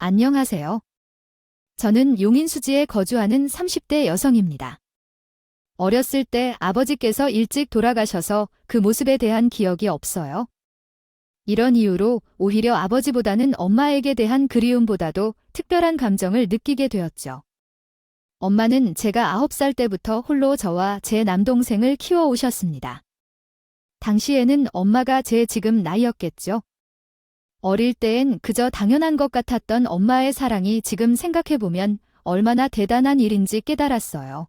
안녕하세요. 저는 용인수지에 거주하는 30대 여성입니다. 어렸을 때 아버지께서 일찍 돌아가셔서 그 모습에 대한 기억이 없어요. 이런 이유로 오히려 아버지보다는 엄마에게 대한 그리움보다도 특별한 감정을 느끼게 되었죠. 엄마는 제가 9살 때부터 홀로 저와 제 남동생을 키워오셨습니다. 당시에는 엄마가 제 지금 나이였겠죠. 어릴 때엔 그저 당연한 것 같았던 엄마의 사랑이 지금 생각해보면 얼마나 대단한 일인지 깨달았어요.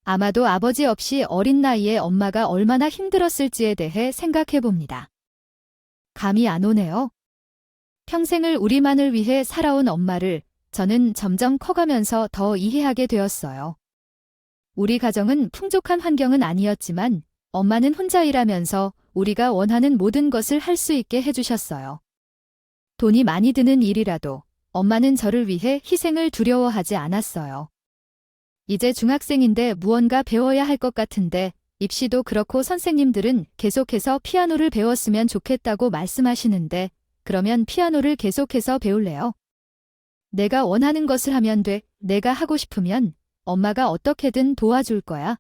아마도 아버지 없이 어린 나이에 엄마가 얼마나 힘들었을지에 대해 생각해봅니다. 감이 안 오네요. 평생을 우리만을 위해 살아온 엄마를 저는 점점 커가면서 더 이해하게 되었어요. 우리 가정은 풍족한 환경은 아니었지만 엄마는 혼자 일하면서 우리가 원하는 모든 것을 할 수 있게 해주셨어요. 돈이 많이 드는 일이라도 엄마는 저를 위해 희생을 두려워하지 않았어요. 이제 중학생인데 무언가 배워야 할 것 같은데 입시도 그렇고 선생님들은 계속해서 피아노를 배웠으면 좋겠다고 말씀하시는데 그러면 피아노를 계속해서 배울래요? 내가 원하는 것을 하면 돼. 내가 하고 싶으면 엄마가 어떻게든 도와줄 거야.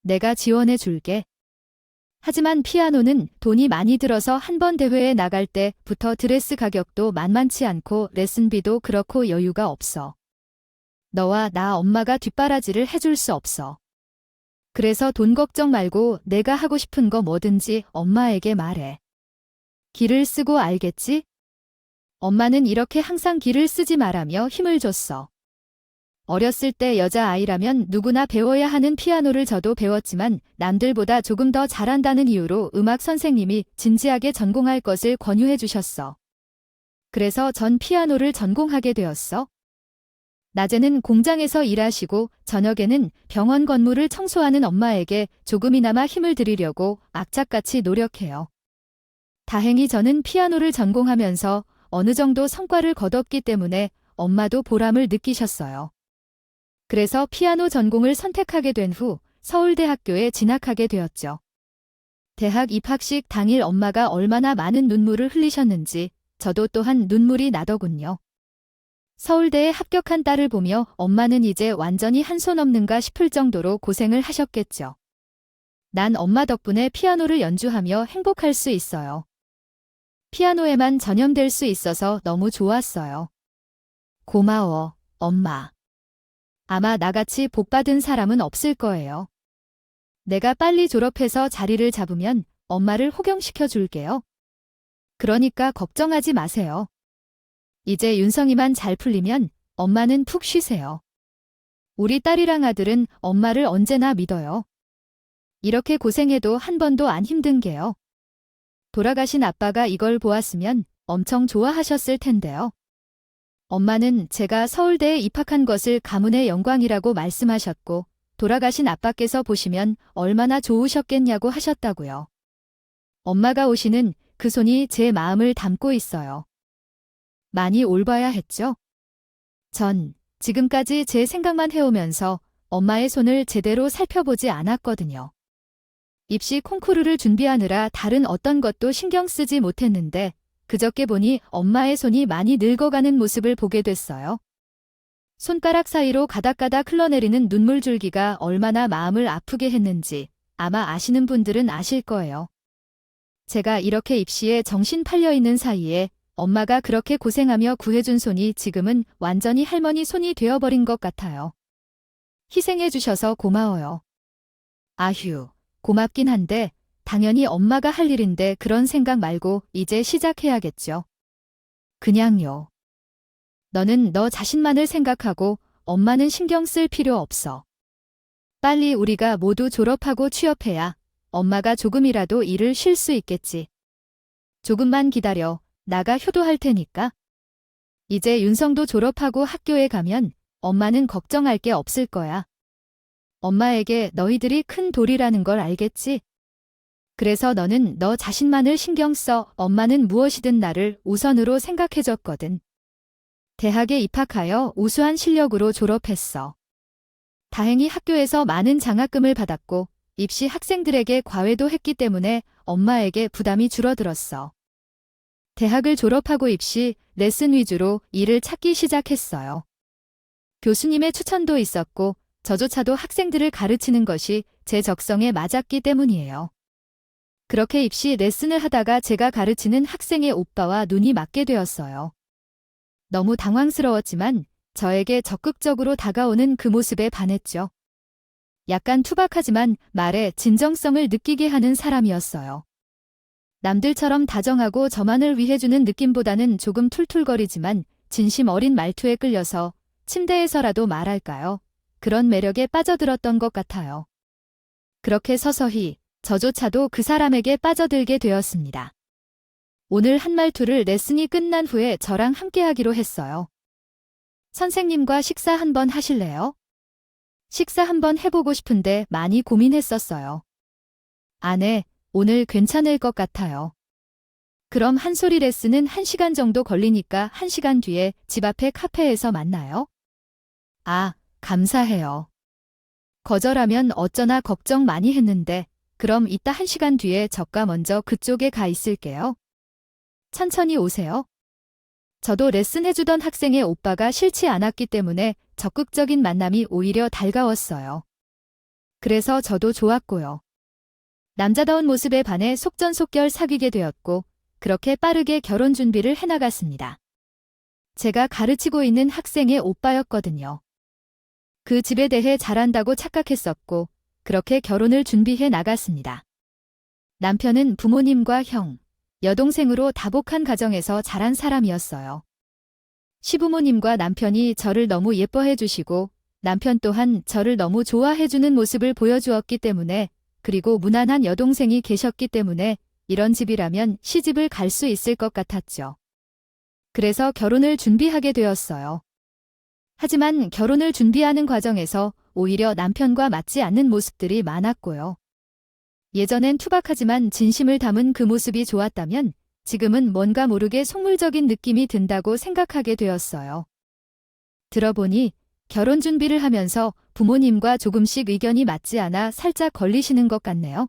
내가 지원해 줄게. 하지만 피아노는 돈이 많이 들어서 한 번 대회에 나갈 때부터 드레스 가격도 만만치 않고 레슨비도 그렇고 여유가 없어. 너와 나 엄마가 뒷바라지를 해줄 수 없어. 그래서 돈 걱정 말고 내가 하고 싶은 거 뭐든지 엄마에게 말해. 기를 쓰고 알겠지? 엄마는 이렇게 항상 기를 쓰지 말라며 힘을 줬어. 어렸을 때 여자아이라면 누구나 배워야 하는 피아노를 저도 배웠지만 남들보다 조금 더 잘한다는 이유로 음악 선생님이 진지하게 전공할 것을 권유해 주셨어. 그래서 전 피아노를 전공하게 되었어. 낮에는 공장에서 일하시고 저녁에는 병원 건물을 청소하는 엄마에게 조금이나마 힘을 드리려고 악착같이 노력해요. 다행히 저는 피아노를 전공하면서 어느 정도 성과를 거뒀기 때문에 엄마도 보람을 느끼셨어요. 그래서 피아노 전공을 선택하게 된 후 서울대학교에 진학하게 되었죠. 대학 입학식 당일 엄마가 얼마나 많은 눈물을 흘리셨는지 저도 또한 눈물이 나더군요. 서울대에 합격한 딸을 보며 엄마는 이제 완전히 한 손 없는가 싶을 정도로 고생을 하셨겠죠. 난 엄마 덕분에 피아노를 연주하며 행복할 수 있어요. 피아노에만 전념될 수 있어서 너무 좋았어요. 고마워, 엄마. 아마 나같이 복받은 사람은 없을 거예요. 내가 빨리 졸업해서 자리를 잡으면 엄마를 호경시켜 줄게요. 그러니까 걱정하지 마세요. 이제 윤성이만 잘 풀리면 엄마는 푹 쉬세요. 우리 딸이랑 아들은 엄마를 언제나 믿어요. 이렇게 고생해도 한 번도 안 힘든 게요. 돌아가신 아빠가 이걸 보았으면 엄청 좋아하셨을 텐데요. 엄마는 제가 서울대에 입학한 것을 가문의 영광이라고 말씀하셨고 돌아가신 아빠께서 보시면 얼마나 좋으셨겠냐고 하셨다고요. 엄마가 오시는 그 손이 제 마음을 담고 있어요. 많이 올봐야 했죠? 전 지금까지 제 생각만 해오면서 엄마의 손을 제대로 살펴보지 않았거든요. 입시 콩쿠르를 준비하느라 다른 어떤 것도 신경 쓰지 못했는데 그저께 보니 엄마의 손이 많이 늙어가는 모습을 보게 됐어요. 손가락 사이로 가닥가닥 흘러내리는 눈물줄기가 얼마나 마음을 아프게 했는지 아마 아시는 분들은 아실 거예요. 제가 이렇게 입시에 정신 팔려 있는 사이에 엄마가 그렇게 고생하며 구해준 손이 지금은 완전히 할머니 손이 되어버린 것 같아요. 희생해 주셔서 고마워요. 아휴, 고맙긴 한데 당연히 엄마가 할 일인데 그런 생각 말고 이제 시작해야겠죠. 그냥요. 너는 너 자신만을 생각하고 엄마는 신경 쓸 필요 없어. 빨리 우리가 모두 졸업하고 취업해야 엄마가 조금이라도 일을 쉴 수 있겠지. 조금만 기다려. 나가 효도할 테니까. 이제 윤성도 졸업하고 학교에 가면 엄마는 걱정할 게 없을 거야. 엄마에게 너희들이 큰 돌이라는 걸 알겠지? 그래서 너는 너 자신만을 신경 써. 엄마는 무엇이든 나를 우선으로 생각해줬거든. 대학에 입학하여 우수한 실력으로 졸업했어. 다행히 학교에서 많은 장학금을 받았고 입시 학생들에게 과외도 했기 때문에 엄마에게 부담이 줄어들었어. 대학을 졸업하고 입시, 레슨 위주로 일을 찾기 시작했어요. 교수님의 추천도 있었고 저조차도 학생들을 가르치는 것이 제 적성에 맞았기 때문이에요. 그렇게 입시 레슨을 하다가 제가 가르치는 학생의 오빠와 눈이 맞게 되었어요. 너무 당황스러웠지만 저에게 적극적으로 다가오는 그 모습에 반했죠. 약간 투박하지만 말에 진정성을 느끼게 하는 사람이었어요. 남들처럼 다정하고 저만을 위해주는 느낌보다는 조금 툴툴거리지만 진심 어린 말투에 끌려서 침대에서라도 말할까요? 그런 매력에 빠져들었던 것 같아요. 그렇게 서서히 저조차도 그 사람에게 빠져들게 되었습니다. 오늘 한 말투를 레슨이 끝난 후에 저랑 함께 하기로 했어요. 선생님과 식사 한번 하실래요? 식사 한번 해보고 싶은데 많이 고민했었어요. 네, 오늘 괜찮을 것 같아요. 그럼 한 소리 레슨은 1시간 정도 걸리니까 1시간 뒤에 집 앞에 카페에서 만나요? 감사해요. 거절하면 어쩌나 걱정 많이 했는데 그럼 이따 1시간 뒤에 저가 먼저 그쪽에 가 있을게요. 천천히 오세요. 저도 레슨해주던 학생의 오빠가 싫지 않았기 때문에 적극적인 만남이 오히려 달가웠어요. 그래서 저도 좋았고요. 남자다운 모습에 반해 속전속결 사귀게 되었고 그렇게 빠르게 결혼 준비를 해나갔습니다. 제가 가르치고 있는 학생의 오빠였거든요. 그 집에 대해 잘한다고 착각했었고 그렇게 결혼을 준비해 나갔습니다. 남편은 부모님과 형, 여동생으로 다복한 가정에서 자란 사람이었어요. 시부모님과 남편이 저를 너무 예뻐해 주시고 남편 또한 저를 너무 좋아해 주는 모습을 보여주었기 때문에 그리고 무난한 여동생이 계셨기 때문에 이런 집이라면 시집을 갈 수 있을 것 같았죠. 그래서 결혼을 준비하게 되었어요. 하지만 결혼을 준비하는 과정에서 오히려 남편과 맞지 않는 모습들이 많았고요. 예전엔 투박하지만 진심을 담은 그 모습이 좋았다면 지금은 뭔가 모르게 속물적인 느낌이 든다고 생각하게 되었어요. 들어보니 결혼 준비를 하면서 부모님과 조금씩 의견이 맞지 않아 살짝 걸리시는 것 같네요.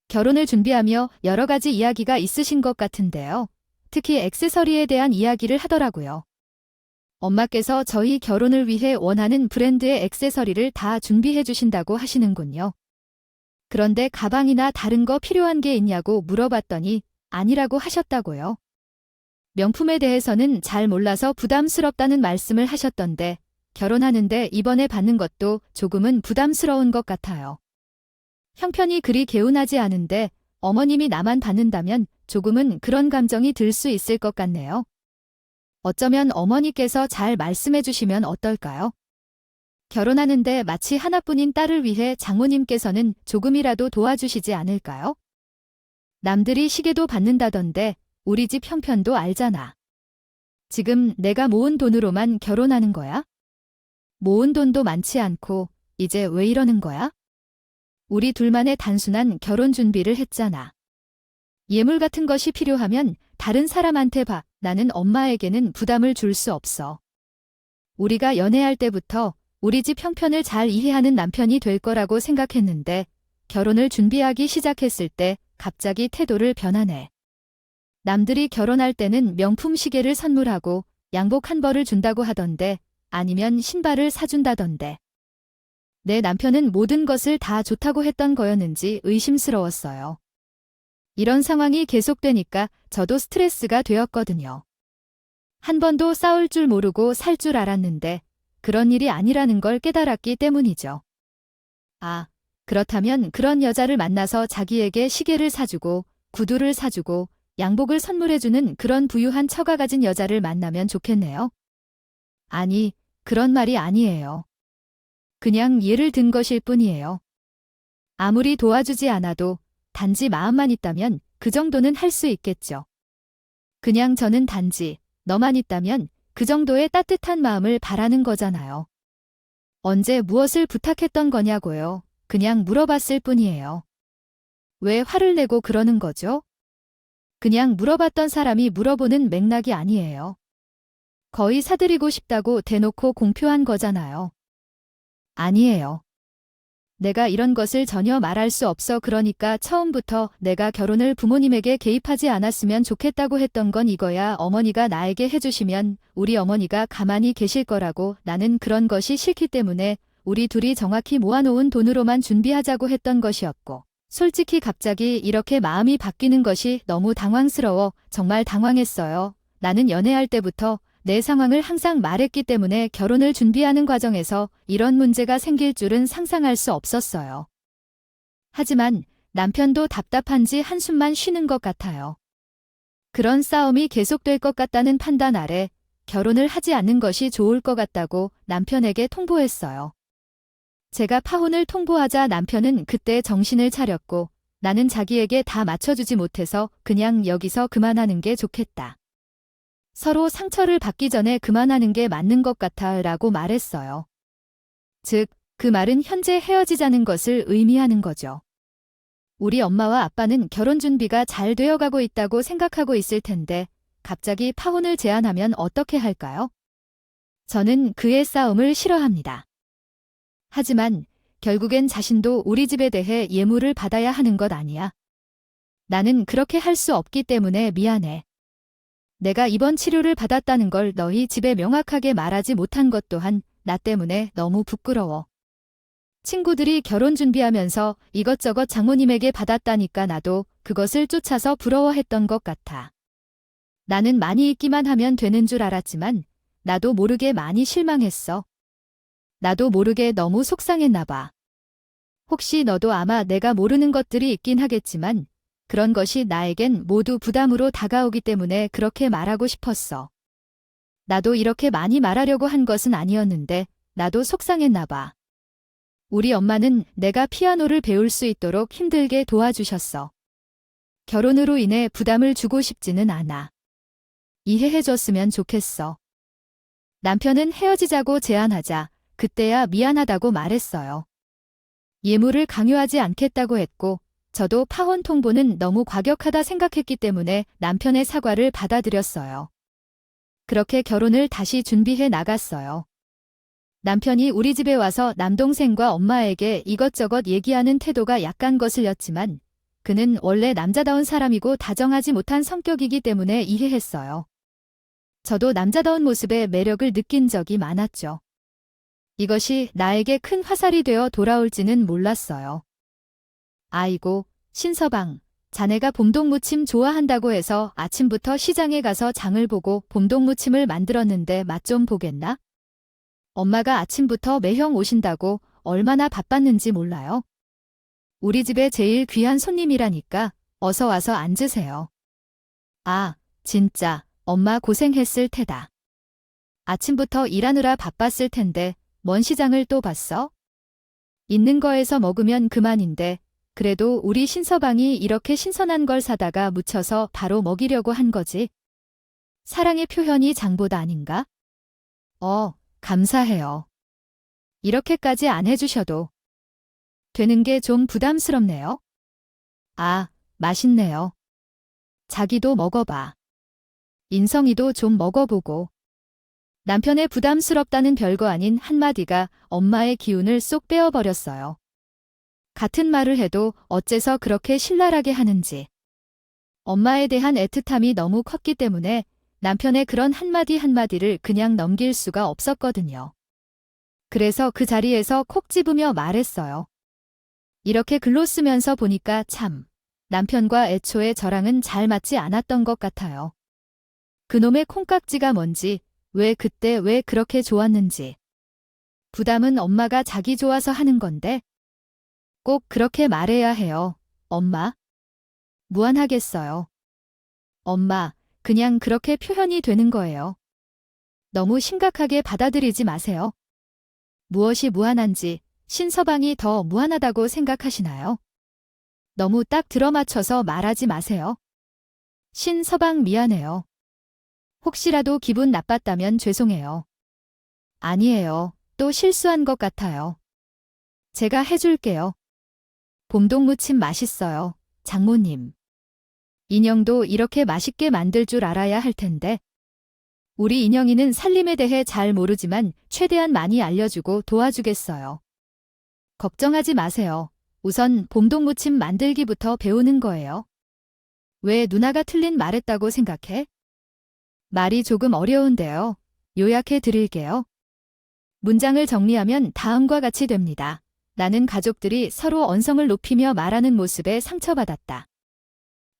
결혼을 준비하며 여러 가지 이야기가 있으신 것 같은데요. 특히 액세서리에 대한 이야기를 하더라고요. 엄마께서 저희 결혼을 위해 원하는 브랜드의 액세서리를 다 준비해 주신다고 하시는군요. 그런데 가방이나 다른 거 필요한 게 있냐고 물어봤더니 아니라고 하셨다고요. 명품에 대해서는 잘 몰라서 부담스럽다는 말씀을 하셨던데 결혼하는데 이번에 받는 것도 조금은 부담스러운 것 같아요. 형편이 그리 개운하지 않은데 어머님이 나만 받는다면 조금은 그런 감정이 들 수 있을 것 같네요. 어쩌면 어머니께서 잘 말씀해 주시면 어떨까요? 결혼하는데 마치 하나뿐인 딸을 위해 장모님께서는 조금이라도 도와주시지 않을까요? 남들이 시계도 받는다던데 우리 집 형편도 알잖아. 지금 내가 모은 돈으로만 결혼하는 거야? 모은 돈도 많지 않고 이제 왜 이러는 거야? 우리 둘만의 단순한 결혼 준비를 했잖아. 예물 같은 것이 필요하면 다른 사람한테 봐. 나는 엄마에게는 부담을 줄 수 없어. 우리가 연애할 때부터 우리 집 형편을 잘 이해하는 남편이 될 거라고 생각했는데 결혼을 준비하기 시작했을 때 갑자기 태도를 변하네. 남들이 결혼할 때는 명품 시계를 선물하고 양복 한 벌을 준다고 하던데 아니면 신발을 사준다던데. 내 남편은 모든 것을 다 좋다고 했던 거였는지 의심스러웠어요. 이런 상황이 계속되니까 저도 스트레스가 되었거든요. 한 번도 싸울 줄 모르고 살 줄 알았는데 그런 일이 아니라는 걸 깨달았기 때문이죠. 그렇다면 그런 여자를 만나서 자기에게 시계를 사주고 구두를 사주고 양복을 선물해주는 그런 부유한 처가 가진 여자를 만나면 좋겠네요. 아니, 그런 말이 아니에요. 그냥 예를 든 것일 뿐이에요. 아무리 도와주지 않아도 단지 마음만 있다면 그 정도는 할 수 있겠죠. 그냥 저는 단지 너만 있다면 그 정도의 따뜻한 마음을 바라는 거잖아요. 언제 무엇을 부탁했던 거냐고요. 그냥 물어봤을 뿐이에요. 왜 화를 내고 그러는 거죠? 그냥 물어봤던 사람이 물어보는 맥락이 아니에요. 거의 사드리고 싶다고 대놓고 공표한 거잖아요. 아니에요. 내가 이런 것을 전혀 말할 수 없어. 그러니까 처음부터 내가 결혼을 부모님에게 개입하지 않았으면 좋겠다고 했던 건 이거야. 어머니가 나에게 해주시면 우리 어머니가 가만히 계실 거라고. 나는 그런 것이 싫기 때문에 우리 둘이 정확히 모아놓은 돈으로만 준비하자고 했던 것이었고, 솔직히 갑자기 이렇게 마음이 바뀌는 것이 너무 당황스러워. 정말 당황했어요. 나는 연애할 때부터 내 상황을 항상 말했기 때문에 결혼을 준비하는 과정에서 이런 문제가 생길 줄은 상상할 수 없었어요. 하지만 남편도 답답한지 한숨만 쉬는 것 같아요. 그런 싸움이 계속될 것 같다는 판단 아래 결혼을 하지 않는 것이 좋을 것 같다고 남편에게 통보했어요. 제가 파혼을 통보하자 남편은 그때 정신을 차렸고, 나는 자기에게 다 맞춰주지 못해서 그냥 여기서 그만하는 게 좋겠다. 서로 상처를 받기 전에 그만하는 게 맞는 것 같아 라고 말했어요. 즉, 그 말은 현재 헤어지자는 것을 의미하는 거죠. 우리 엄마와 아빠는 결혼 준비가 잘 되어가고 있다고 생각하고 있을 텐데 갑자기 파혼을 제안하면 어떻게 할까요? 저는 그의 싸움을 싫어합니다. 하지만 결국엔 자신도 우리 집에 대해 예물을 받아야 하는 것 아니야. 나는 그렇게 할 수 없기 때문에 미안해. 내가 입원 치료를 받았다는 걸 너희 집에 명확하게 말하지 못한 것 또한 나 때문에 너무 부끄러워. 친구들이 결혼 준비하면서 이것저것 장모님에게 받았다니까 나도 그것을 쫓아서 부러워했던 것 같아. 나는 많이 있기만 하면 되는 줄 알았지만 나도 모르게 많이 실망했어. 나도 모르게 너무 속상했나 봐. 혹시 너도 아마 내가 모르는 것들이 있긴 하겠지만 그런 것이 나에겐 모두 부담으로 다가오기 때문에 그렇게 말하고 싶었어. 나도 이렇게 많이 말하려고 한 것은 아니었는데 나도 속상했나 봐. 우리 엄마는 내가 피아노를 배울 수 있도록 힘들게 도와주셨어. 결혼으로 인해 부담을 주고 싶지는 않아. 이해해줬으면 좋겠어. 남편은 헤어지자고 제안하자 그때야 미안하다고 말했어요. 예물을 강요하지 않겠다고 했고 저도 파혼 통보는 너무 과격하다 생각했기 때문에 남편의 사과를 받아들였어요. 그렇게 결혼을 다시 준비해 나갔어요. 남편이 우리 집에 와서 남동생과 엄마에게 이것저것 얘기하는 태도가 약간 거슬렸지만 그는 원래 남자다운 사람이고 다정하지 못한 성격이기 때문에 이해했어요. 저도 남자다운 모습에 매력을 느낀 적이 많았죠. 이것이 나에게 큰 화살이 되어 돌아올지는 몰랐어요. 아이고, 신서방, 자네가 봄동무침 좋아한다고 해서 아침부터 시장에 가서 장을 보고 봄동무침을 만들었는데 맛 좀 보겠나? 엄마가 아침부터 매형 오신다고 얼마나 바빴는지 몰라요? 우리 집에 제일 귀한 손님이라니까 어서 와서 앉으세요. 아, 진짜 엄마 고생했을 테다. 아침부터 일하느라 바빴을 텐데 뭔 시장을 또 봤어? 있는 거에서 먹으면 그만인데 그래도 우리 신서방이 이렇게 신선한 걸 사다가 묻혀서 바로 먹이려고 한 거지. 사랑의 표현이 장보다 아닌가? 감사해요. 이렇게까지 안 해주셔도 되는 게 좀 부담스럽네요. 아, 맛있네요. 자기도 먹어봐. 인성이도 좀 먹어보고. 남편의 부담스럽다는 별거 아닌 한마디가 엄마의 기운을 쏙 빼어버렸어요. 같은 말을 해도 어째서 그렇게 신랄하게 하는지. 엄마에 대한 애틋함이 너무 컸기 때문에 남편의 그런 한마디 한마디를 그냥 넘길 수가 없었거든요. 그래서 그 자리에서 콕 집으며 말했어요. 이렇게 글로 쓰면서 보니까 참, 남편과 애초에 저랑은 잘 맞지 않았던 것 같아요. 그놈의 콩깍지가 뭔지, 왜 그때 왜 그렇게 좋았는지. 부담은 엄마가 자기 좋아서 하는 건데, 꼭 그렇게 말해야 해요, 엄마. 무안하겠어요. 엄마, 그냥 그렇게 표현이 되는 거예요. 너무 심각하게 받아들이지 마세요. 무엇이 무한한지 신서방이 더 무한하다고 생각하시나요? 너무 딱 들어맞춰서 말하지 마세요. 신서방 미안해요. 혹시라도 기분 나빴다면 죄송해요. 아니에요. 또 실수한 것 같아요. 제가 해줄게요. 봄동무침 맛있어요, 장모님. 인형도 이렇게 맛있게 만들 줄 알아야 할 텐데. 우리 인형이는 살림에 대해 잘 모르지만 최대한 많이 알려주고 도와주겠어요. 걱정하지 마세요. 우선 봄동무침 만들기부터 배우는 거예요. 왜 누나가 틀린 말했다고 생각해? 말이 조금 어려운데요. 요약해 드릴게요. 문장을 정리하면 다음과 같이 됩니다. 나는 가족들이 서로 언성을 높이며 말하는 모습에 상처받았다.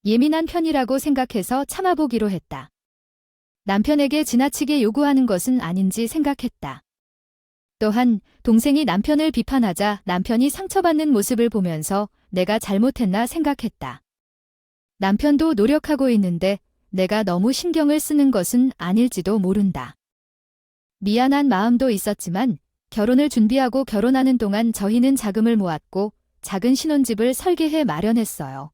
예민한 편이라고 생각해서 참아보기로 했다. 남편에게 지나치게 요구하는 것은 아닌지 생각했다. 또한 동생이 남편을 비판하자 남편이 상처받는 모습을 보면서 내가 잘못했나 생각했다. 남편도 노력하고 있는데 내가 너무 신경을 쓰는 것은 아닐지도 모른다. 미안한 마음도 있었지만 결혼을 준비하고 결혼하는 동안 저희는 자금을 모았고 작은 신혼집을 설계해 마련했어요.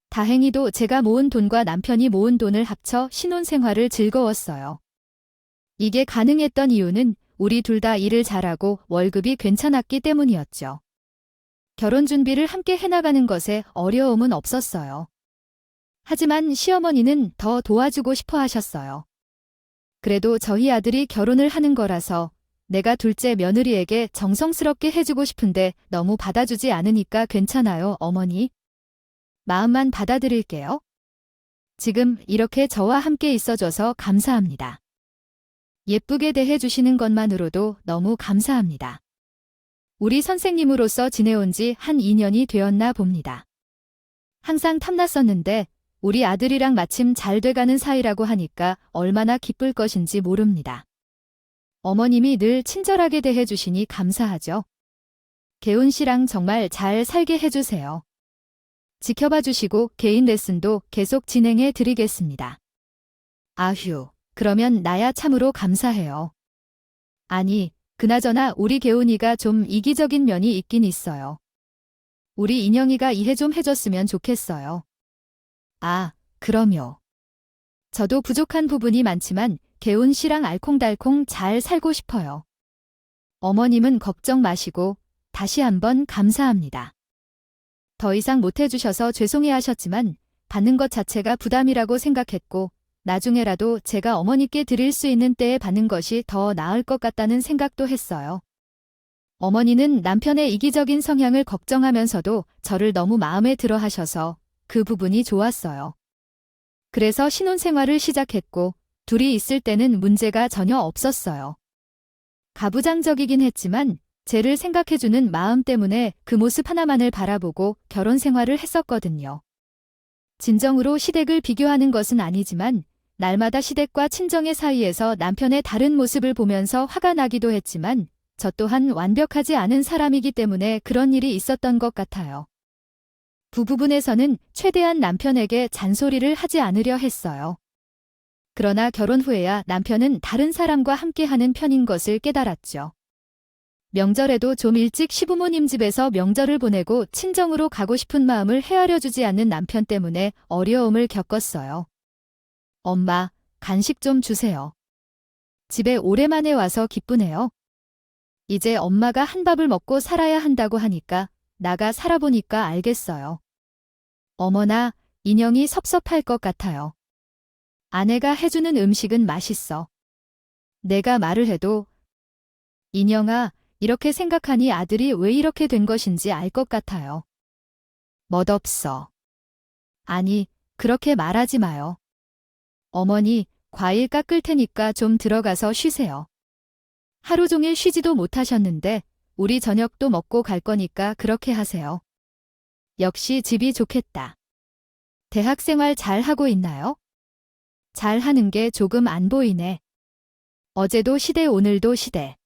다행히도 제가 모은 돈과 남편이 모은 돈을 합쳐 신혼생활을 즐거웠어요. 이게 가능했던 이유는 우리 둘 다 일을 잘하고 월급이 괜찮았기 때문이었죠. 결혼 준비를 함께 해나가는 것에 어려움은 없었어요. 하지만 시어머니는 더 도와주고 싶어 하셨어요. 그래도 저희 아들이 결혼을 하는 거라서 내가 둘째 며느리에게 정성스럽게 해주고 싶은데 너무 받아주지 않으니까 괜찮아요, 어머니. 마음만 받아들일게요. 지금 이렇게 저와 함께 있어줘서 감사합니다. 예쁘게 대해주시는 것만으로도 너무 감사합니다. 우리 선생님으로서 지내온 지 한 2년이 되었나 봅니다. 항상 탐났었는데 우리 아들이랑 마침 잘 돼가는 사이라고 하니까 얼마나 기쁠 것인지 모릅니다. 어머님이 늘 친절하게 대해주시니 감사하죠. 개운 씨랑 정말 잘 살게 해주세요. 지켜봐 주시고 개인 레슨도 계속 진행해 드리겠습니다. 아휴, 그러면 나야 참으로 감사해요. 아니, 그나저나 우리 개운이가 좀 이기적인 면이 있긴 있어요. 우리 인영이가 이해 좀 해줬으면 좋겠어요. 아, 그럼요. 저도 부족한 부분이 많지만 개운 씨랑 알콩달콩 잘 살고 싶어요. 어머님은 걱정 마시고 다시 한번 감사합니다. 더 이상 못해주셔서 죄송해 하셨지만 받는 것 자체가 부담이라고 생각했고 나중에라도 제가 어머니께 드릴 수 있는 때에 받는 것이 더 나을 것 같다는 생각도 했어요. 어머니는 남편의 이기적인 성향을 걱정하면서도 저를 너무 마음에 들어 하셔서 그 부분이 좋았어요. 그래서 신혼생활을 시작했고 둘이 있을 때는 문제가 전혀 없었어요. 가부장적이긴 했지만 쟤를 생각해주는 마음 때문에 그 모습 하나만을 바라보고 결혼 생활을 했었거든요. 진정으로 시댁을 비교하는 것은 아니지만 날마다 시댁과 친정의 사이에서 남편의 다른 모습을 보면서 화가 나기도 했지만 저 또한 완벽하지 않은 사람이기 때문에 그런 일이 있었던 것 같아요. 부부분에서는 최대한 남편에게 잔소리를 하지 않으려 했어요. 그러나 결혼 후에야 남편은 다른 사람과 함께하는 편인 것을 깨달았죠. 명절에도 좀 일찍 시부모님 집에서 명절을 보내고 친정으로 가고 싶은 마음을 헤아려주지 않는 남편 때문에 어려움을 겪었어요. 엄마, 간식 좀 주세요. 집에 오랜만에 와서 기쁘네요. 이제 엄마가 한밥을 먹고 살아야 한다고 하니까 나가 살아보니까 알겠어요. 어머나, 인형이 섭섭할 것 같아요. 아내가 해주는 음식은 맛있어. 내가 말을 해도 인형아, 이렇게 생각하니 아들이 왜 이렇게 된 것인지 알 것 같아요. 멋없어. 아니, 그렇게 말하지 마요. 어머니, 과일 깎을 테니까 좀 들어가서 쉬세요. 하루 종일 쉬지도 못하셨는데 우리 저녁도 먹고 갈 거니까 그렇게 하세요. 역시 집이 좋겠다. 대학생활 잘 하고 있나요? 잘 하는 게 조금 안 보이네. 어제도 시대 오늘도 시대.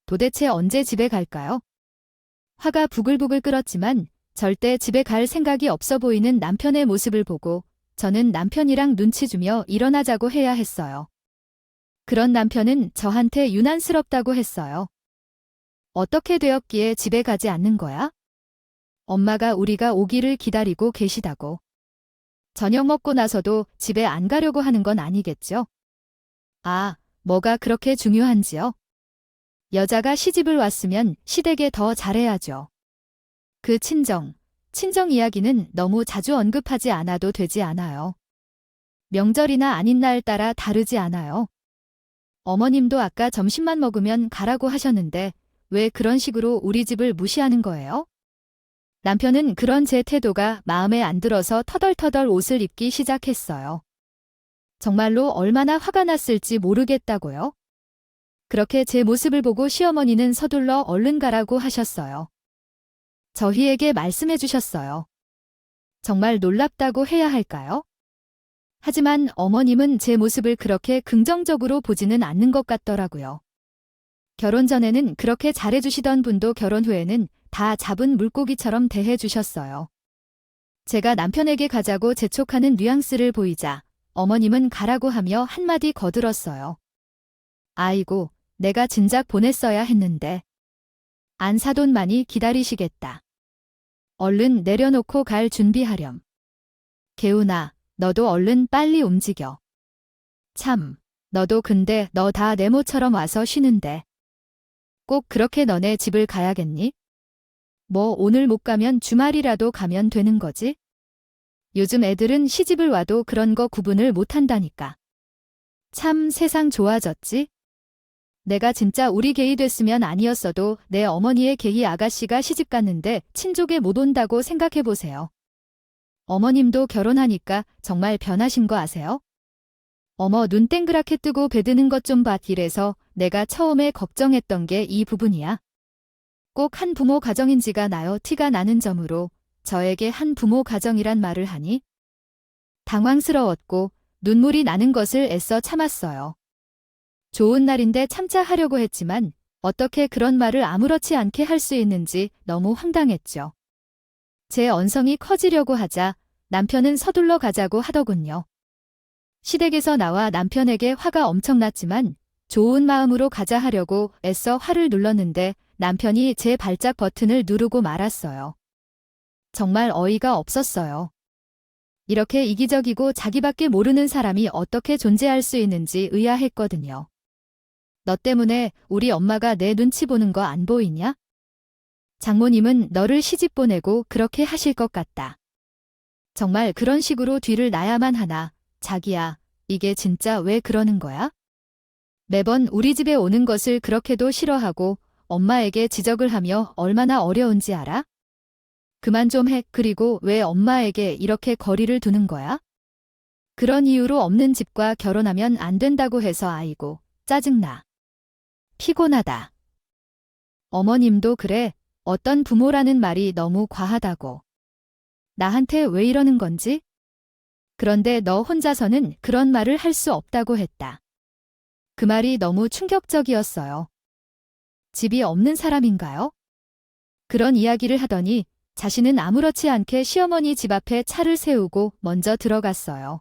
도대체 언제 집에 갈까요? 화가 부글부글 끓었지만 절대 집에 갈 생각이 없어 보이는 남편의 모습을 보고 저는 남편이랑 눈치 주며 일어나자고 해야 했어요. 그런 남편은 저한테 유난스럽다고 했어요. 어떻게 되었기에 집에 가지 않는 거야? 엄마가 우리가 오기를 기다리고 계시다고. 저녁 먹고 나서도 집에 안 가려고 하는 건 아니겠죠? 아, 뭐가 그렇게 중요한지요? 여자가 시집을 왔으면 시댁에 더 잘해야죠. 그 친정 이야기는 너무 자주 언급하지 않아도 되지 않아요. 명절이나 아닌 날 따라 다르지 않아요. 어머님도 아까 점심만 먹으면 가라고 하셨는데 왜 그런 식으로 우리 집을 무시하는 거예요? 남편은 그런 제 태도가 마음에 안 들어서 터덜터덜 옷을 입기 시작했어요. 정말로 얼마나 화가 났을지 모르겠다고요. 그렇게 제 모습을 보고 시어머니는 서둘러 얼른 가라고 하셨어요. 저희에게 말씀해 주셨어요. 정말 놀랍다고 해야 할까요? 하지만 어머님은 제 모습을 그렇게 긍정적으로 보지는 않는 것 같더라고요. 결혼 전에는 그렇게 잘해주시던 분도 결혼 후에는 다 잡은 물고기처럼 대해주셨어요. 제가 남편에게 가자고 재촉하는 뉘앙스를 보이자 어머님은 가라고 하며 한마디 거들었어요. 아이고, 내가 진작 보냈어야 했는데. 안 사돈만이 기다리시겠다. 얼른 내려놓고 갈 준비하렴. 개운아, 너도 얼른 빨리 움직여. 참, 너도 근데 너 다 네모처럼 와서 쉬는데. 꼭 그렇게 너네 집을 가야겠니? 뭐 오늘 못 가면 주말이라도 가면 되는 거지? 요즘 애들은 시집을 와도 그런 거 구분을 못 한다니까. 참 세상 좋아졌지? 내가 진짜 우리 게이 됐으면 아니었어도 내 어머니의 게이 아가씨가 시집 갔는데 친족에 못 온다고 생각해보세요. 어머님도 결혼하니까 정말 변하신 거 아세요? 어머 눈 땡그랗게 뜨고 배드는 것 좀 봐. 이래서 내가 처음에 걱정했던 게 이 부분이야. 꼭 한 부모 가정인지가 나요. 티가 나는 점으로 저에게 한 부모 가정이란 말을 하니 당황스러웠고 눈물이 나는 것을 애써 참았어요. 좋은 날인데 참자 하려고 했지만 어떻게 그런 말을 아무렇지 않게 할 수 있는지 너무 황당했죠. 제 언성이 커지려고 하자 남편은 서둘러 가자고 하더군요. 시댁에서 나와 남편에게 화가 엄청났지만 좋은 마음으로 가자 하려고 애써 화를 눌렀는데 남편이 제 발작 버튼을 누르고 말았어요. 정말 어이가 없었어요. 이렇게 이기적이고 자기밖에 모르는 사람이 어떻게 존재할 수 있는지 의아했거든요. 너 때문에 우리 엄마가 내 눈치 보는 거 안 보이냐? 장모님은 너를 시집 보내고 그렇게 하실 것 같다. 정말 그런 식으로 뒤를 놔야만 하나. 자기야, 이게 진짜 왜 그러는 거야? 매번 우리 집에 오는 것을 그렇게도 싫어하고 엄마에게 지적을 하며 얼마나 어려운지 알아? 그만 좀 해. 그리고 왜 엄마에게 이렇게 거리를 두는 거야? 그런 이유로 없는 집과 결혼하면 안 된다고 해서 아이고, 짜증나. 피곤하다. 어머님도 그래. 어떤 부모라는 말이 너무 과하다고. 나한테 왜 이러는 건지? 그런데 너 혼자서는 그런 말을 할 수 없다고 했다. 그 말이 너무 충격적이었어요. 집이 없는 사람인가요? 그런 이야기를 하더니 자신은 아무렇지 않게 시어머니 집 앞에 차를 세우고 먼저 들어갔어요.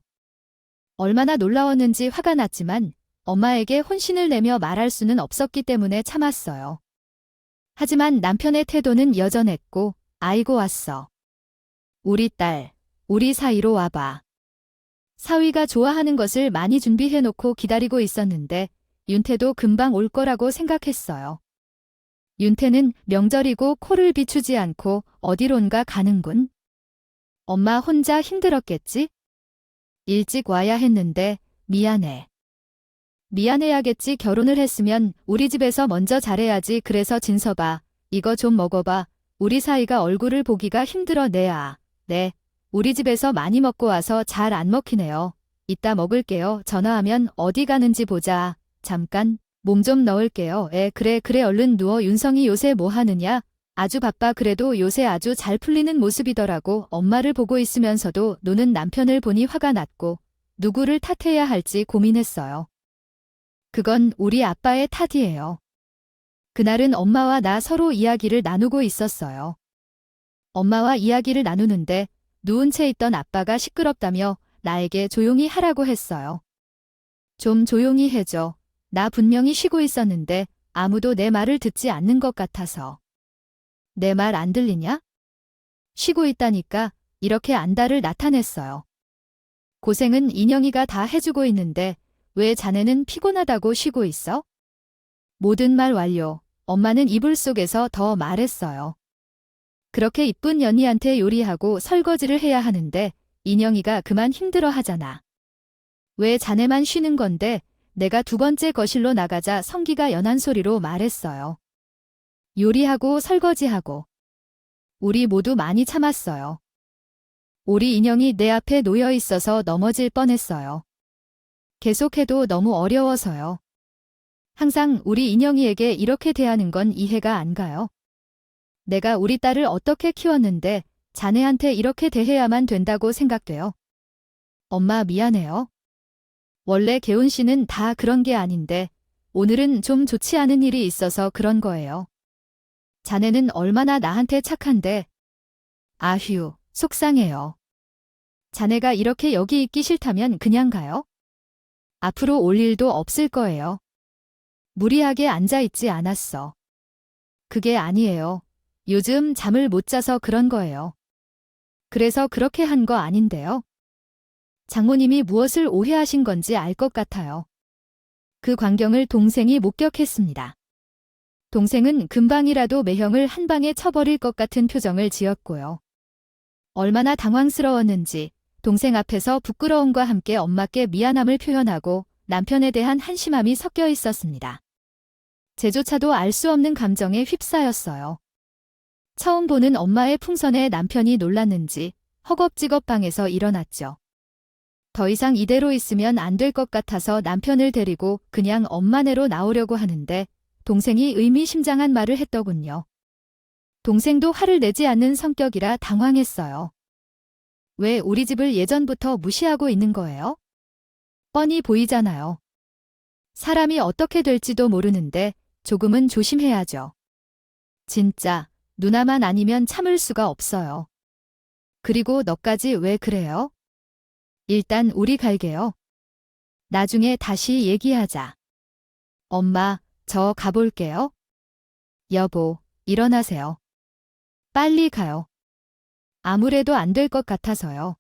얼마나 놀라웠는지 화가 났지만 엄마에게 혼신을 내며 말할 수는 없었기 때문에 참았어요. 하지만 남편의 태도는 여전했고, 아이고 왔어. 우리 딸, 우리 사이로 와봐. 사위가 좋아하는 것을 많이 준비해놓고 기다리고 있었는데 윤태도 금방 올 거라고 생각했어요. 윤태는 명절이고 코를 비추지 않고 어디론가 가는군. 엄마 혼자 힘들었겠지? 일찍 와야 했는데 미안해. 미안해야겠지. 결혼을 했으면 우리 집에서 먼저 잘해야지. 그래서 진서봐. 이거 좀 먹어봐. 우리 사이가 얼굴을 보기가 힘들어. 네. 우리 집에서 많이 먹고 와서 잘 안 먹히네요. 이따 먹을게요. 전화하면 어디 가는지 보자. 잠깐 몸 좀 넣을게요. 그래 얼른 누워. 윤성이 요새 뭐 하느냐? 아주 바빠. 그래도 요새 아주 잘 풀리는 모습이더라고. 엄마를 보고 있으면서도 노는 남편을 보니 화가 났고 누구를 탓해야 할지 고민했어요. 그건 우리 아빠의 탓이에요. 그날은 엄마와 나 서로 이야기를 나누고 있었어요. 엄마와 이야기를 나누는데 누운 채 있던 아빠가 시끄럽다며 나에게 조용히 하라고 했어요. 좀 조용히 해줘. 나 분명히 쉬고 있었는데 아무도 내 말을 듣지 않는 것 같아서. 내 말 안 들리냐? 쉬고 있다니까. 이렇게 안달을 나타냈어요. 고생은 인영이가 다 해주고 있는데 왜 자네는 피곤하다고 쉬고 있어? 모든 말 완료. 엄마는 이불 속에서 더 말했어요. 그렇게 이쁜 연희한테 요리하고 설거지를 해야 하는데 인영이가 그만 힘들어 하잖아. 왜 자네만 쉬는 건데? 내가 두 번째 거실로 나가자 성기가 연한 소리로 말했어요. 요리하고 설거지하고. 우리 모두 많이 참았어요. 오리 인형이 내 앞에 놓여 있어서 넘어질 뻔했어요. 계속해도 너무 어려워서요. 항상 우리 인형이에게 이렇게 대하는 건 이해가 안 가요. 내가 우리 딸을 어떻게 키웠는데 자네한테 이렇게 대해야만 된다고 생각돼요. 엄마 미안해요. 원래 개운 씨는 다 그런 게 아닌데 오늘은 좀 좋지 않은 일이 있어서 그런 거예요. 자네는 얼마나 나한테 착한데. 아휴, 속상해요. 자네가 이렇게 여기 있기 싫다면 그냥 가요. 앞으로 올 일도 없을 거예요. 무리하게 앉아있지 않았어. 그게 아니에요. 요즘 잠을 못 자서 그런 거예요. 그래서 그렇게 한 거 아닌데요. 장모님이 무엇을 오해하신 건지 알 것 같아요. 그 광경을 동생이 목격했습니다. 동생은 금방이라도 매형을 한 방에 쳐버릴 것 같은 표정을 지었고요. 얼마나 당황스러웠는지 동생 앞에서 부끄러움과 함께 엄마께 미안함을 표현하고 남편에 대한 한심함이 섞여 있었습니다. 제조차도 알 수 없는 감정에 휩싸였어요. 처음 보는 엄마의 풍선에 남편이 놀랐는지 허겁지겁 방에서 일어났죠. 더 이상 이대로 있으면 안 될 것 같아서 남편을 데리고 그냥 엄마네로 나오려고 하는데 동생이 의미심장한 말을 했더군요. 동생도 화를 내지 않는 성격이라 당황했어요. 왜 우리 집을 예전부터 무시하고 있는 거예요? 뻔히 보이잖아요. 사람이 어떻게 될지도 모르는데 조금은 조심해야죠. 진짜 누나만 아니면 참을 수가 없어요. 그리고 너까지 왜 그래요? 일단 우리 갈게요. 나중에 다시 얘기하자. 엄마, 저 가볼게요. 여보, 일어나세요. 빨리 가요. 아무래도 안 될 것 같아서요.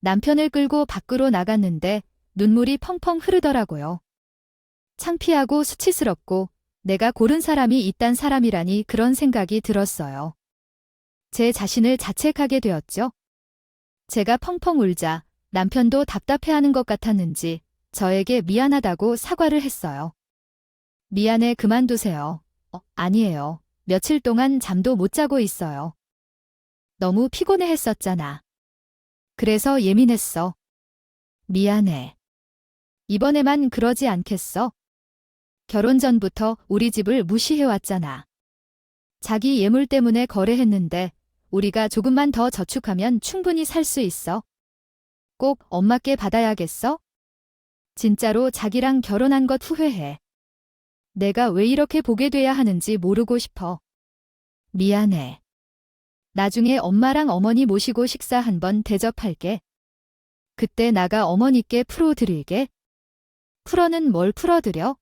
남편을 끌고 밖으로 나갔는데 눈물이 펑펑 흐르더라고요. 창피하고 수치스럽고 내가 고른 사람이 이딴 사람이라니 그런 생각이 들었어요. 제 자신을 자책하게 되었죠. 제가 펑펑 울자 남편도 답답해하는 것 같았는지 저에게 미안하다고 사과를 했어요. 미안해, 그만두세요. 아니에요. 며칠 동안 잠도 못 자고 있어요. 너무 피곤해 했었잖아. 그래서 예민했어. 미안해. 이번에만 그러지 않겠어? 결혼 전부터 우리 집을 무시해왔잖아. 자기 예물 때문에 거래했는데 우리가 조금만 더 저축하면 충분히 살 수 있어. 꼭 엄마께 받아야겠어? 진짜로 자기랑 결혼한 것 후회해. 내가 왜 이렇게 보게 돼야 하는지 모르고 싶어. 미안해. 나중에 엄마랑 어머니 모시고 식사 한번 대접할게. 그때 나가 어머니께 풀어드릴게. 풀어는 뭘 풀어드려?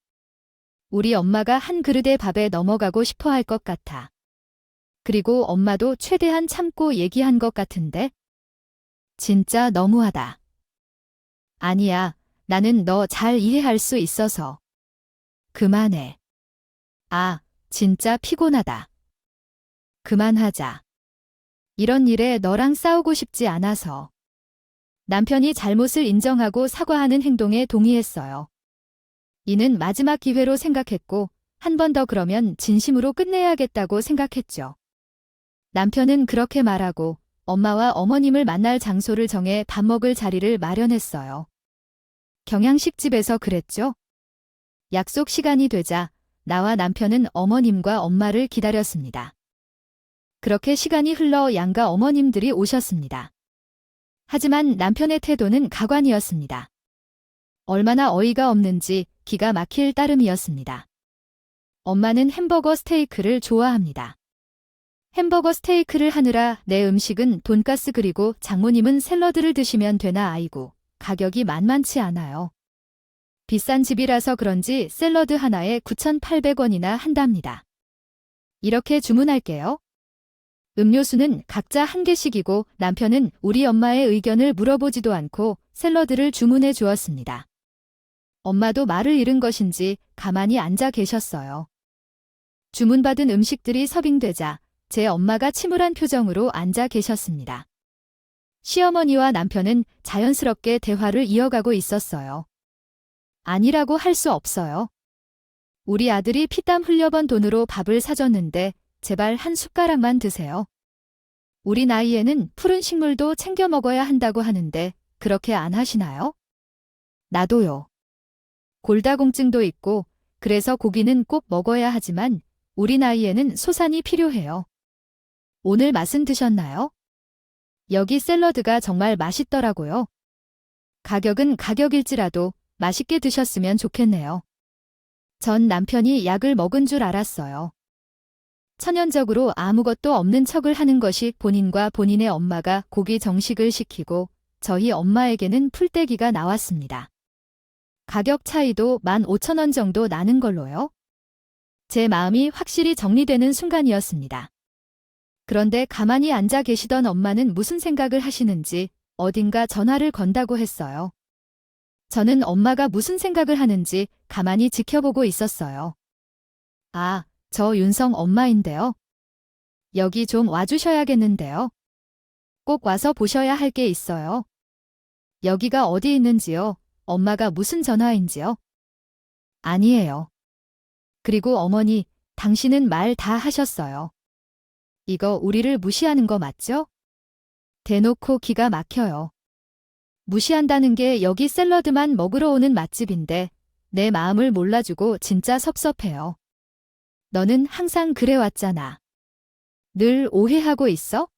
우리 엄마가 한 그릇의 밥에 넘어가고 싶어 할 것 같아. 그리고 엄마도 최대한 참고 얘기한 것 같은데? 진짜 너무하다. 아니야, 나는 너 잘 이해할 수 있어서. 그만해. 아, 진짜 피곤하다. 그만하자. 이런 일에 너랑 싸우고 싶지 않아서. 남편이 잘못을 인정하고 사과하는 행동에 동의했어요. 이는 마지막 기회로 생각했고 한 번 더 그러면 진심으로 끝내야겠다고 생각했죠. 남편은 그렇게 말하고 엄마와 어머님을 만날 장소를 정해 밥 먹을 자리를 마련했어요. 경양식집에서 그랬죠. 약속 시간이 되자 나와 남편은 어머님과 엄마를 기다렸습니다. 그렇게 시간이 흘러 양가 어머님들이 오셨습니다. 하지만 남편의 태도는 가관이었습니다. 얼마나 어이가 없는지 기가 막힐 따름이었습니다. 엄마는 햄버거 스테이크를 좋아합니다. 햄버거 스테이크를 하느라 내 음식은 돈가스 그리고 장모님은 샐러드를 드시면 되나 아이고 가격이 만만치 않아요. 비싼 집이라서 그런지 샐러드 하나에 9,800원이나 한답니다. 이렇게 주문할게요. 음료수는 각자 한 개씩이고 남편은 우리 엄마의 의견을 물어보지도 않고 샐러드를 주문해 주었습니다. 엄마도 말을 잃은 것인지 가만히 앉아 계셨어요. 주문받은 음식들이 서빙되자 제 엄마가 침울한 표정으로 앉아 계셨습니다. 시어머니와 남편은 자연스럽게 대화를 이어가고 있었어요. 아니라고 할 수 없어요. 우리 아들이 피땀 흘려번 돈으로 밥을 사줬는데 제발 한 숟가락만 드세요. 우리 나이에는 푸른 식물도 챙겨 먹어야 한다고 하는데 그렇게 안 하시나요? 나도요. 골다공증도 있고 그래서 고기는 꼭 먹어야 하지만 우리 나이에는 소산이 필요해요. 오늘 맛은 드셨나요? 여기 샐러드가 정말 맛있더라고요. 가격은 가격일지라도 맛있게 드셨으면 좋겠네요. 전 남편이 약을 먹은 줄 알았어요. 천연적으로 아무것도 없는 척을 하는 것이 본인과 본인의 엄마가 고기 정식을 시키고 저희 엄마에게는 풀떼기가 나왔습니다. 가격 차이도 15,000원 정도 나는 걸로요. 제 마음이 확실히 정리되는 순간이었습니다. 그런데 가만히 앉아 계시던 엄마는 무슨 생각을 하시는지 어딘가 전화를 건다고 했어요. 저는 엄마가 무슨 생각을 하는지 가만히 지켜보고 있었어요. 아, 저 윤성 엄마인데요. 여기 좀 와주셔야겠는데요. 꼭 와서 보셔야 할 게 있어요. 여기가 어디 있는지요? 엄마가 무슨 전화인지요? 아니에요. 그리고 어머니, 당신은 말 다 하셨어요. 이거 우리를 무시하는 거 맞죠? 대놓고 기가 막혀요. 무시한다는 게 여기 샐러드만 먹으러 오는 맛집인데 내 마음을 몰라주고 진짜 섭섭해요. 너는 항상 그래왔잖아. 늘 오해하고 있어?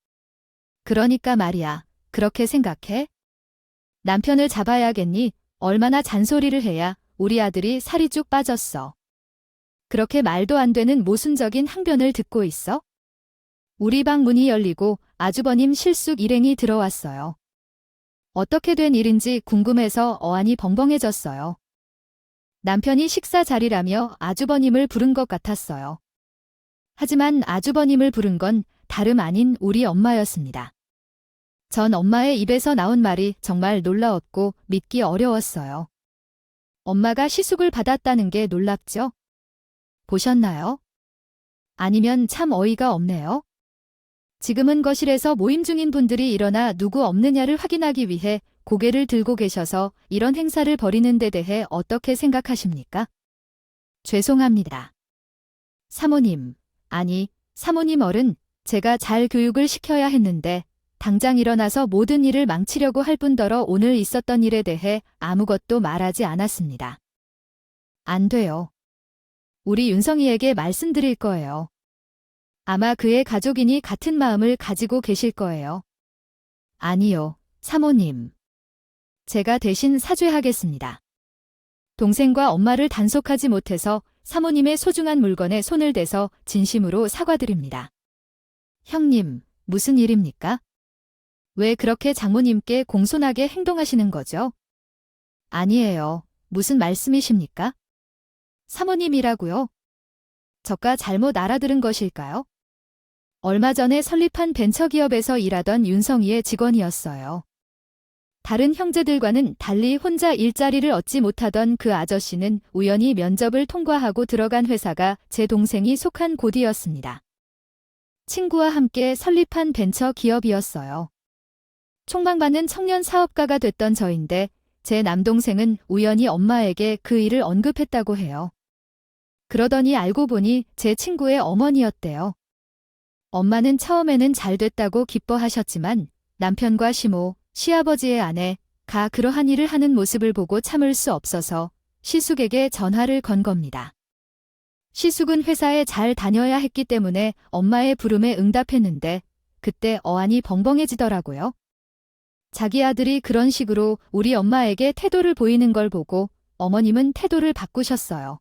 그러니까 말이야. 그렇게 생각해? 남편을 잡아야겠니? 얼마나 잔소리를 해야 우리 아들이 살이 쭉 빠졌어. 그렇게 말도 안 되는 모순적인 항변을 듣고 있어? 우리 방 문이 열리고 아주버님 실숙 일행이 들어왔어요. 어떻게 된 일인지 궁금해서 어안이 벙벙해졌어요. 남편이 식사 자리라며 아주버님을 부른 것 같았어요. 하지만 아주버님을 부른 건 다름 아닌 우리 엄마였습니다. 전 엄마의 입에서 나온 말이 정말 놀라웠고 믿기 어려웠어요. 엄마가 시숙을 받았다는 게 놀랍죠? 보셨나요? 아니면 참 어이가 없네요. 지금은 거실에서 모임 중인 분들이 일어나 누구 없느냐를 확인하기 위해 고개를 들고 계셔서 이런 행사를 벌이는 데 대해 어떻게 생각하십니까? 죄송합니다. 사모님, 아니, 사모님 어른, 제가 잘 교육을 시켜야 했는데 당장 일어나서 모든 일을 망치려고 할 뿐더러 오늘 있었던 일에 대해 아무것도 말하지 않았습니다. 안 돼요. 우리 윤성이에게 말씀드릴 거예요. 아마 그의 가족이니 같은 마음을 가지고 계실 거예요. 아니요, 사모님. 제가 대신 사죄하겠습니다. 동생과 엄마를 단속하지 못해서 사모님의 소중한 물건에 손을 대서 진심으로 사과드립니다. 형님, 무슨 일입니까? 왜 그렇게 장모님께 공손하게 행동하시는 거죠? 아니에요. 무슨 말씀이십니까? 사모님이라고요? 저가 잘못 알아들은 것일까요? 얼마 전에 설립한 벤처기업에서 일하던 윤성이의 직원이었어요. 다른 형제들과는 달리 혼자 일자리를 얻지 못하던 그 아저씨는 우연히 면접을 통과하고 들어간 회사가 제 동생이 속한 곳이었습니다. 친구와 함께 설립한 벤처 기업이었어요. 촉망받는 청년 사업가가 됐던 저인데 제 남동생은 우연히 엄마에게 그 일을 언급했다고 해요. 그러더니 알고 보니 제 친구의 어머니였대요. 엄마는 처음에는 잘 됐다고 기뻐하셨지만 남편과 시모, 시아버지의 아내가 그러한 일을 하는 모습을 보고 참을 수 없어서 시숙에게 전화를 건 겁니다. 시숙은 회사에 잘 다녀야 했기 때문에 엄마의 부름에 응답했는데 그때 어안이 벙벙해지더라고요. 자기 아들이 그런 식으로 우리 엄마에게 태도를 보이는 걸 보고 어머님은 태도를 바꾸셨어요.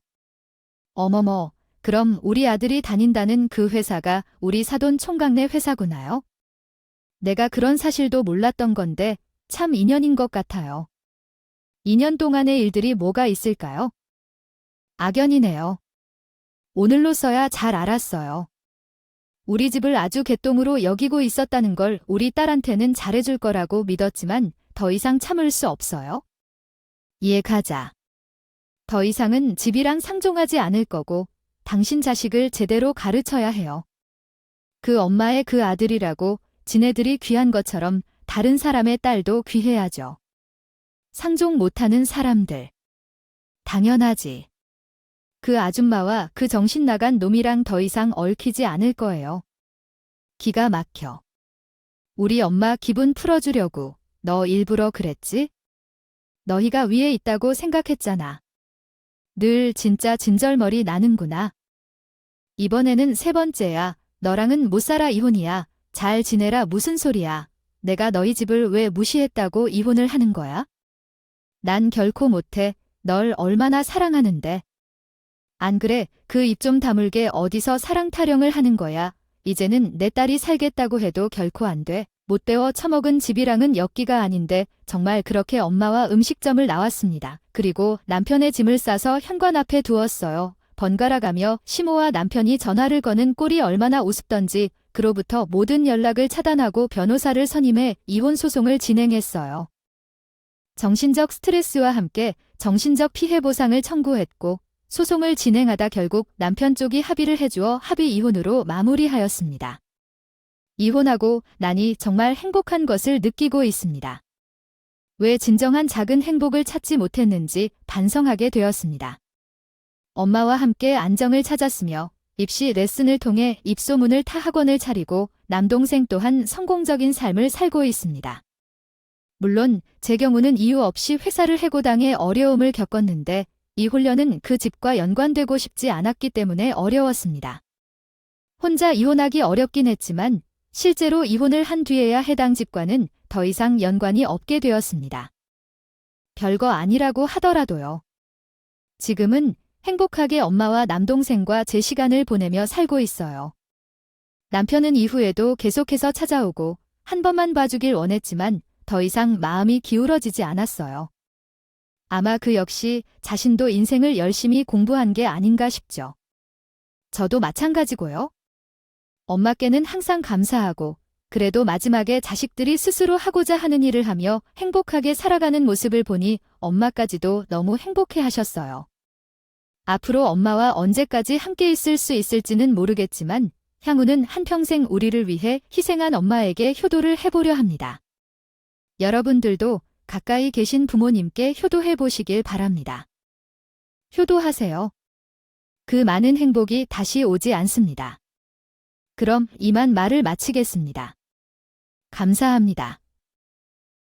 어머머, 그럼 우리 아들이 다닌다는 그 회사가 우리 사돈 총각네 회사구나요? 내가 그런 사실도 몰랐던 건데 참 인연인 것 같아요. 2년 동안의 일들이 뭐가 있을까요? 악연이네요. 오늘로서야 잘 알았어요. 우리 집을 아주 개똥으로 여기고 있었다는 걸 우리 딸한테는 잘해줄 거라고 믿었지만 더 이상 참을 수 없어요. 이해 가자. 더 이상은 집이랑 상종하지 않을 거고 당신 자식을 제대로 가르쳐야 해요. 그 엄마의 그 아들이라고 지네들이 귀한 것처럼 다른 사람의 딸도 귀해야죠. 상종 못하는 사람들. 당연하지. 그 아줌마와 그 정신 나간 놈이랑 더 이상 얽히지 않을 거예요. 기가 막혀. 우리 엄마 기분 풀어주려고 너 일부러 그랬지? 너희가 위에 있다고 생각했잖아. 늘 진짜 진절머리 나는구나. 이번에는 세 번째야. 너랑은 못 살아 이혼이야. 잘 지내라 무슨 소리야. 내가 너희 집을 왜 무시했다고 이혼을 하는 거야? 난 결코 못해. 널 얼마나 사랑하는데. 안 그래? 그 입 좀 다물게 어디서 사랑 타령을 하는 거야. 이제는 내 딸이 살겠다고 해도 결코 안 돼. 못 배워 처먹은 집이랑은 엮기가 아닌데 정말 그렇게 엄마와 음식점을 나왔습니다. 그리고 남편의 짐을 싸서 현관 앞에 두었어요. 번갈아가며 시모와 남편이 전화를 거는 꼴이 얼마나 우습던지 그로부터 모든 연락을 차단하고 변호사를 선임해 이혼 소송을 진행했어요. 정신적 스트레스와 함께 정신적 피해 보상을 청구했고 소송을 진행하다 결국 남편 쪽이 합의를 해주어 합의 이혼으로 마무리하였습니다. 이혼하고 나니 정말 행복한 것을 느끼고 있습니다. 왜 진정한 작은 행복을 찾지 못했는지 반성하게 되었습니다. 엄마와 함께 안정을 찾았으며 입시 레슨을 통해 입소문을 타 학원을 차리고 남동생 또한 성공적인 삶을 살고 있습니다. 물론 제 경우는 이유 없이 회사를 해고당해 어려움을 겪었는데 이 혼련은 그 집과 연관되고 싶지 않았기 때문에 어려웠습니다. 혼자 이혼하기 어렵긴 했지만 실제로 이혼을 한 뒤에야 해당 집과는 더 이상 연관이 없게 되었습니다. 별거 아니라고 하더라도요. 지금은 행복하게 엄마와 남동생과 제 시간을 보내며 살고 있어요. 남편은 이후에도 계속해서 찾아오고 한 번만 봐주길 원했지만 더 이상 마음이 기울어지지 않았어요. 아마 그 역시 자신도 인생을 열심히 공부한 게 아닌가 싶죠. 저도 마찬가지고요. 엄마께는 항상 감사하고 그래도 마지막에 자식들이 스스로 하고자 하는 일을 하며 행복하게 살아가는 모습을 보니 엄마까지도 너무 행복해 하셨어요. 앞으로 엄마와 언제까지 함께 있을 수 있을지는 모르겠지만 향후는 한평생 우리를 위해 희생한 엄마에게 효도를 해보려 합니다. 여러분들도 가까이 계신 부모님께 효도해 보시길 바랍니다. 효도하세요. 그 많은 행복이 다시 오지 않습니다. 그럼 이만 말을 마치겠습니다. 감사합니다.